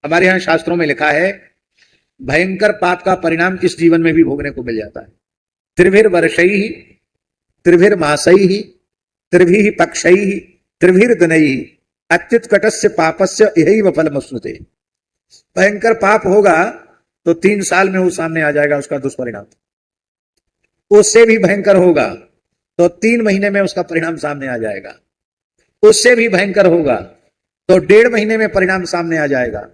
हमारे यहाँ शास्त्रों में लिखा है भयंकर पाप का परिणाम इस जीवन में भी भोगने को मिल जाता है। त्रिभिर वर्षई, त्रिभिर मासई, त्रिभिः पक्षई, त्रिभिर दनई, अच्युत कटस्य पापस्य यही फलमश्नुते। भयंकर पाप होगा तो 3 साल में वो सामने आ जाएगा उसका दुष्परिणाम। उससे भी भयंकर होगा तो 3 महीने में उसका परिणाम सामने आ जाएगा। उससे भी भयंकर होगा तो 1.5 महीने में परिणाम सामने आ जाएगा।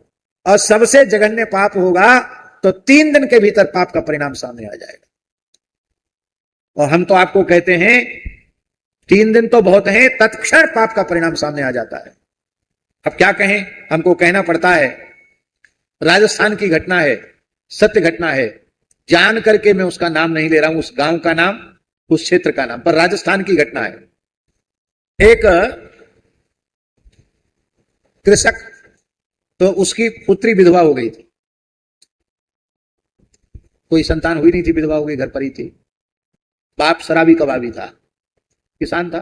और सबसे जघन्य पाप होगा तो 3 दिन के भीतर पाप का परिणाम सामने आ जाएगा। और हम तो आपको कहते हैं 3 दिन तो बहुत है, तत्क्षण पाप का परिणाम सामने आ जाता है। अब क्या कहें, हमको कहना पड़ता है। राजस्थान की घटना है, सत्य घटना है, जान करके मैं उसका नाम नहीं ले रहा हूं, उस गांव का नाम, उस क्षेत्र का नाम, पर राजस्थान की घटना है। एक कृषक, तो उसकी पुत्री विधवा हो गई थी, कोई संतान हुई नहीं थी, विधवा हो गई, घर पर ही थी। बाप शराबी कबाबी था, किसान था।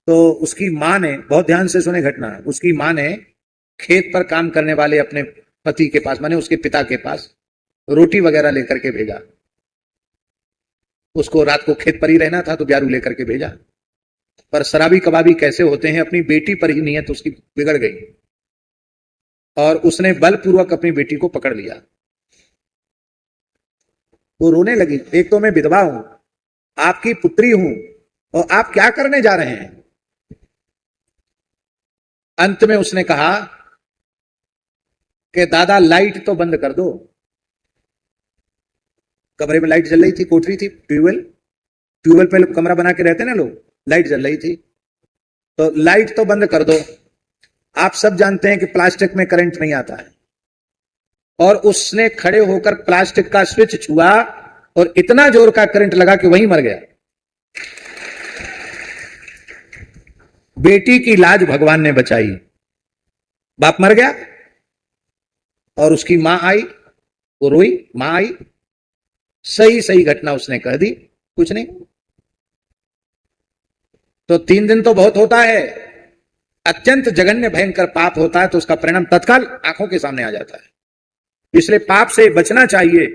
तो उसकी मां ने, बहुत ध्यान से सुने घटना, उसकी मां ने खेत पर काम करने वाले अपने पति के पास, माने उसके पिता के पास, रोटी वगैरह लेकर के भेजा। उसको रात को खेत पर ही रहना था तो ब्यारू लेकर के भेजा। पर शराबी कबाबी कैसे होते हैं, अपनी बेटी पर ही नियत उसकी बिगड़ गई और उसने बलपूर्वक अपनी बेटी को पकड़ लिया। वो रोने लगी, एक तो मैं विधवा हूं, आपकी पुत्री हूं, और आप क्या करने जा रहे हैं। अंत में उसने कहा कि दादा लाइट तो बंद कर दो। कमरे में लाइट जल रही थी, कोठरी थी, ट्यूबवेल पे कमरा बना के रहते ना लोग, लाइट जल रही थी, तो लाइट तो बंद कर दो। आप सब जानते हैं कि प्लास्टिक में करंट नहीं आता है। और उसने खड़े होकर प्लास्टिक का स्विच छुआ और इतना जोर का करंट लगा कि वहीं मर गया। बेटी की लाज भगवान ने बचाई, बाप मर गया और उसकी मां आई, वो रोई, मां आई, सही सही घटना उसने कह दी, कुछ नहीं। तो 3 दिन तो बहुत होता है, अत्यंत जघन्य भयंकर पाप होता है तो उसका परिणाम तत्काल आंखों के सामने आ जाता है। इसलिए पाप से बचना चाहिए।